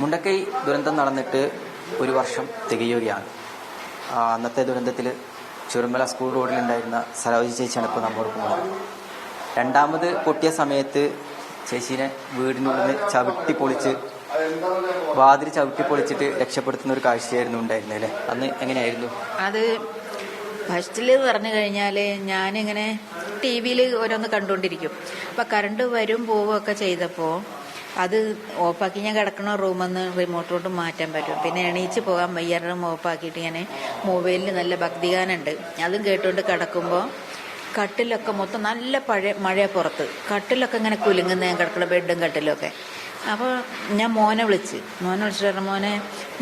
മുണ്ടക്കൈ ദുരന്തം നടന്നിട്ട് ഒരു വർഷം തികയുകയാണ്. അന്നത്തെ ദുരന്തത്തിൽ ചുരുമല സ്കൂൾ റോഡിലുണ്ടായിരുന്ന സരോജി ചേച്ചിയാണ് ഇപ്പോൾ നമ്മോടൊപ്പം. രണ്ടാമത് പൊട്ടിയ സമയത്ത് ചേച്ചീനെ വീടിനുള്ളിൽ ചവിട്ടി പൊളിച്ച് വാതിൽ ചവിട്ടി പൊളിച്ചിട്ട് രക്ഷപ്പെടുത്തുന്ന ഒരു കാഴ്ചയായിരുന്നു ഉണ്ടായിരുന്നത് അല്ലേ? അന്ന് എങ്ങനെയായിരുന്നു അത്? ഫസ്റ്റിൽ പറഞ്ഞു കഴിഞ്ഞാൽ ഞാനിങ്ങനെ ടി വിയിൽ ഓരോന്ന് കണ്ടുകൊണ്ടിരിക്കും. അപ്പം കറണ്ട് വരും പോവുകയൊക്കെ ചെയ്തപ്പോൾ അത് ഓഫാക്കി ഞാൻ കിടക്കണ റൂമിൽ നിന്ന് റിമോട്ടോട്ട് മാറ്റാൻ പറ്റും. പിന്നെ എണീച്ച് പോകാൻ വയ്യാറും ഓഫാക്കിയിട്ട് ഞാൻ മൊബൈലിൽ നല്ല ഭക്തിഗാനുണ്ട്, അതും കേട്ടുകൊണ്ട് കിടക്കുമ്പോൾ കട്ടിലൊക്കെ മൊത്തം നല്ല മഴ പുറത്ത്, കട്ടിലൊക്കെ ഇങ്ങനെ കുലുങ്ങുന്ന ഞാൻ കിടക്കുന്ന ബെഡും കട്ടിലൊക്കെ. അപ്പോൾ ഞാൻ മോനെ വിളിച്ചിട്ട് പറഞ്ഞു, മോനെ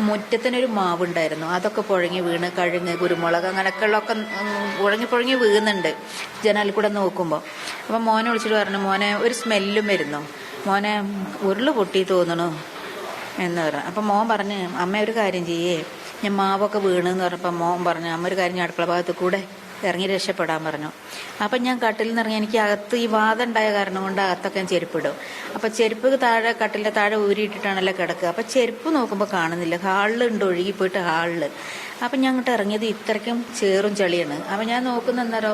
മുറ്റത്തിനൊരു മാവുണ്ടായിരുന്നു, അതൊക്കെ പുഴങ്ങി വീണ്, കഴുങ്ങ്, കുരുമുളക് അങ്ങനെയൊക്കെയുള്ളതൊക്കെ പുഴങ്ങി വീഴുന്നുണ്ട് ജനാലിൽ കൂടെ നോക്കുമ്പോൾ. അപ്പം മോനെ വിളിച്ചിട്ട് പറഞ്ഞു, മോനെ ഒരു സ്മെല്ലും വരുന്നു, മോനെ ഉരുള് പൊട്ടി തോന്നണു എന്ന് പറഞ്ഞു. അപ്പം മോൻ പറഞ്ഞ്, അമ്മ ഒരു കാര്യം ചെയ്യേ, ഞാൻ മാവൊക്കെ വീണെന്ന് പറഞ്ഞപ്പോൾ മോൻ പറഞ്ഞു, അമ്മ ഒരു കാര്യം അടുക്കള ഭാഗത്ത് കൂടെ ഇറങ്ങി രക്ഷപ്പെടാൻ പറഞ്ഞു. അപ്പം ഞാൻ കട്ടിലിൽ നിന്ന് ഇറങ്ങി, എനിക്ക് അകത്ത് ഈ വാദം ഉണ്ടായ കാരണം കൊണ്ട് അകത്തൊക്കെ ഞാൻ ചെരുപ്പിടും. അപ്പം ചെരുപ്പ് താഴെ കട്ടിലിൻ്റെ താഴെ ഊരിയിട്ടിട്ടാണല്ലോ കിടക്കുക. അപ്പം ചെരുപ്പ് നോക്കുമ്പോൾ കാണുന്നില്ല, ഹാളിലുണ്ട്, ഒഴുകിപ്പോയിട്ട് ഹാളിൽ. അപ്പം ഞാൻ അങ്ങോട്ട് ഇറങ്ങിയത് ഇത്രയ്ക്കും ചേറും ചളിയാണ്. അപ്പം ഞാൻ നോക്കുന്ന എന്താണോ,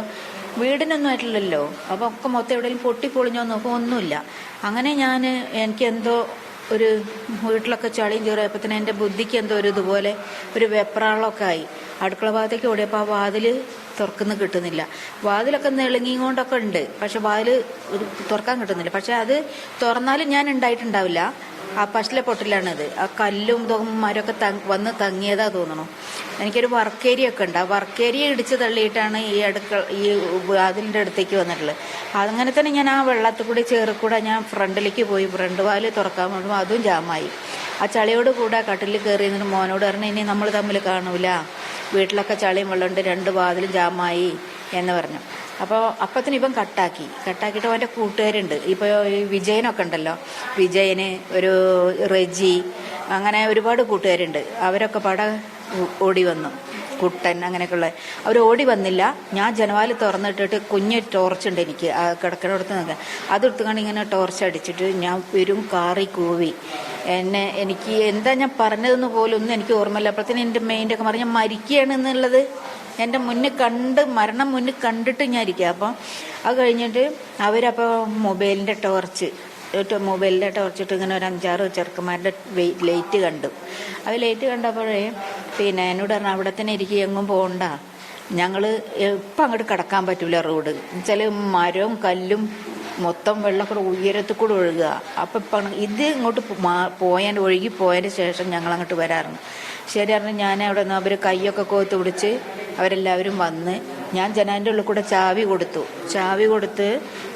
വീടിനൊന്നും ആയിട്ടില്ലല്ലോ. അപ്പോൾ ഒക്കെ മൊത്തം എവിടെയെങ്കിലും പൊട്ടിപ്പൊളിഞ്ഞോ നോക്കുമ്പോൾ ഒന്നുമില്ല. അങ്ങനെ എനിക്ക് എന്തോ ഒരു വീട്ടിലൊക്കെ ചളിയും ചേറിയപ്പോൾ തന്നെ എൻ്റെ ബുദ്ധിക്ക് എന്തോ ഒരു ഇതുപോലെ ഒരു വെപ്രാളമൊക്കെ ആയി. അടുക്കള ഭാഗത്തേക്ക് ഓടിയപ്പോൾ ആ വാതിൽ തുറക്കുന്ന കിട്ടുന്നില്ല. വാതിലൊക്കെ നെളുങ്ങിക്കൊണ്ടൊക്കെ ഉണ്ട്, പക്ഷെ വാതിൽ തുറക്കാൻ കിട്ടുന്നില്ല. പക്ഷെ അത് തുറന്നാലും ഞാൻ ഉണ്ടായിട്ടുണ്ടാവില്ല. ആ പശിലെ പൊട്ടിലാണത്. ആ കല്ലും ഇതും മരമൊക്കെ വന്ന് തങ്ങിയതാ തോന്നണു. എനിക്കൊരു വർക്കേരിയൊക്കെ ഉണ്ട്, ആ വർക്കേരിയ ഇടിച്ച് തള്ളിയിട്ടാണ് ഈ വാതിലിൻ്റെ അടുത്തേക്ക് വന്നിട്ടുള്ളത്. അങ്ങനെ തന്നെ ഞാൻ ആ വെള്ളത്തിൽ കൂടി ചേറിക്കൂടെ ഞാൻ ഫ്രണ്ടിലേക്ക് പോയി, ഫ്രണ്ട് വാല് തുറക്കാൻ വേണ്ടുമ്പോൾ അതും ജാമായി. ആ ചളിയോട് കൂടെ കട്ടിലിൽ കയറി നിന്നിട്ട് മോനോട് പറഞ്ഞു, ഇനി നമ്മൾ തമ്മിൽ കാണൂല, വീട്ടിലൊക്കെ ചളിയും വെള്ളമുണ്ട്, 2 വാതിലും ജാമായി എന്ന് പറഞ്ഞു. അപ്പോൾ അപ്പത്തിന് ഇവൻ കട്ടാക്കിയിട്ട് അവൻ്റെ കൂട്ടുകാരുണ്ട്, ഇപ്പോൾ ഈ വിജയനൊക്കെ ഉണ്ടല്ലോ, വിജയന്, ഒരു റെജി, അങ്ങനെ ഒരുപാട് കൂട്ടുകാരുണ്ട്. അവരൊക്കെ ഓടി വന്നു, കുട്ടൻ, അങ്ങനെയൊക്കെയുള്ള അവർ ഓടി വന്നില്ല. ഞാൻ ജനവാല് തുറന്നിട്ടിട്ട് കുഞ്ഞ് ടോർച്ചുണ്ട് എനിക്ക് കിടക്കണടുത്ത് നിൽക്കാൻ, അതെടുത്തുകൊണ്ട് ഇങ്ങനെ ടോർച്ച് അടിച്ചിട്ട് ഞാൻ വരും കാറി കൂവി. എനിക്ക് എന്താ ഞാൻ പറഞ്ഞതെന്ന് പോലും ഒന്നും എനിക്ക് ഓർമ്മയില്ല. അപ്പോഴത്തേനും എൻ്റെ മെയിൻ്റെ ഒക്കെ പറഞ്ഞാൽ മരിക്കുകയാണ് എന്നുള്ളത് എൻ്റെ മരണം മുന്നിൽ കണ്ടിട്ട് ഞാൻ ഇരിക്കുക. അപ്പം അത് കഴിഞ്ഞിട്ട് അവരപ്പോൾ മൊബൈലിൻ്റെ ടോർച്ചിട്ട് ഇങ്ങനെ ഒരു 5-6 ചെറുക്കന്മാരുടെ ലൈറ്റ് കണ്ടു. അത് ലൈറ്റ് കണ്ടപ്പോഴേ പിന്നെ എന്നോട് പറഞ്ഞു, അവിടെ തന്നെ ഇരിക്കുക, എങ്ങും പോകണ്ട, ഞങ്ങൾ ഇപ്പം അങ്ങോട്ട് കിടക്കാൻ പറ്റൂല റോഡ് എന്നുവെച്ചാൽ മരവും കല്ലും മൊത്തം വെള്ളമൊക്കെ ഉയരത്തിൽ കൂടെ ഒഴുകുക. അപ്പം ഇപ്പം ഇത് ഇങ്ങോട്ട് ഒഴുകി പോയതിന് ശേഷം ഞങ്ങൾ അങ്ങോട്ട് വരാറുണ്ട്. ശരി പറഞ്ഞു. ഞാൻ അവിടെ നിന്ന് അവർ കൈയൊക്കെ കോത്ത് പിടിച്ച് അവരെല്ലാവരും വന്ന്, ഞാൻ ജനാലിൻ്റെ ഉള്ളിൽ കൂടെ ചാവി കൊടുത്ത്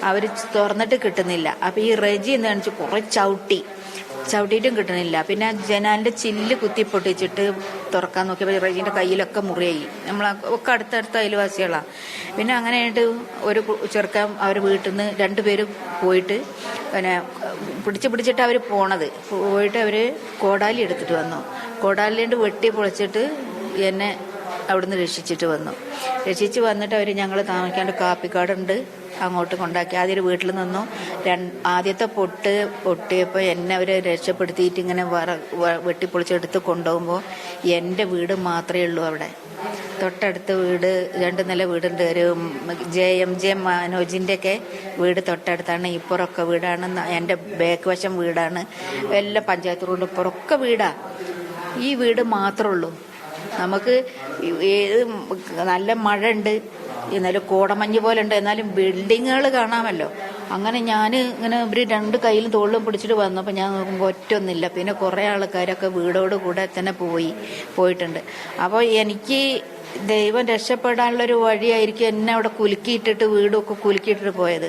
അവർ തുറന്നിട്ട് കിട്ടുന്നില്ല. അപ്പം ഈ റെജി എന്ന് കാണിച്ച് കുറേ ചവിട്ടിയിട്ടും കിട്ടണില്ല. പിന്നെ ജനാലിൻ്റെ ചില്ല് കുത്തിപ്പൊട്ടിച്ചിട്ട് തുറക്കാൻ നോക്കിയപ്പോൾ റെജീൻ്റെ കയ്യിലൊക്കെ മുറിയായി. ഒക്കെ അടുത്തടുത്ത അയൽവാസികളാണ്. പിന്നെ അങ്ങനെയായിട്ട് ഒരു ചെറുക്കാൻ അവർ വീട്ടിൽ നിന്ന് 2 പേര് പോയിട്ട് പിന്നെ പിടിച്ചിട്ട് അവർ പോയിട്ട് അവർ കോടാലി എടുത്തിട്ട് വന്നു. കോടാലിൻ്റെ വെട്ടി പൊളിച്ചിട്ട് എന്നെ അവിടുന്ന് രക്ഷിച്ച് വന്നിട്ട് അവർ ഞങ്ങൾ താമസിക്കാണ്ട് കാപ്പിക്കാടുണ്ട് അങ്ങോട്ട് കൊണ്ടാക്കി. ആദ്യം വീട്ടിൽ നിന്നു. ആദ്യത്തെ പൊട്ടിയപ്പോൾ എന്നെ അവർ രക്ഷപ്പെടുത്തിയിട്ട് ഇങ്ങനെ വെട്ടിപ്പൊളിച്ചെടുത്ത് കൊണ്ടുപോകുമ്പോൾ എൻ്റെ വീട് മാത്രമേ ഉള്ളൂ അവിടെ. തൊട്ടടുത്ത വീട് 2 നില വീടുണ്ട്. ഒരു ജെ മനോജിൻ്റെയൊക്കെ വീട് തൊട്ടടുത്താണ്. ഇപ്പുറമൊക്കെ വീടാണ്. എൻ്റെ ബാക്ക് വശം വീടാണ്. എല്ലാ പഞ്ചായത്ത് റോഡ് ഇപ്പുറമൊക്കെ വീടാണ്. ഈ വീട് മാത്രമേ ഉള്ളൂ. നമുക്ക് നല്ല മഴ ഉണ്ട്, എന്നാലും കോടമഞ്ഞ് പോലെ ഉണ്ട്, എന്നാലും ബിൽഡിങ്ങുകൾ കാണാമല്ലോ. അങ്ങനെ ഞാൻ ഇങ്ങനെ ഇവർ 2 കയ്യിലും തോളിലും പിടിച്ചിട്ട് വന്നപ്പോൾ ഞാൻ നോക്കുമ്പോൾ ഒറ്റൊന്നുമില്ല. പിന്നെ കുറേ ആൾക്കാരൊക്കെ വീടോട് കൂടെ തന്നെ പോയിട്ടുണ്ട്. അപ്പോൾ എനിക്ക് ദൈവം രക്ഷപ്പെടാനുള്ളൊരു വഴിയായിരിക്കും എന്നെ അവിടെ കുലുക്കിയിട്ടിട്ട് വീടൊക്കെ കുലുക്കിയിട്ടിട്ട് പോയത്.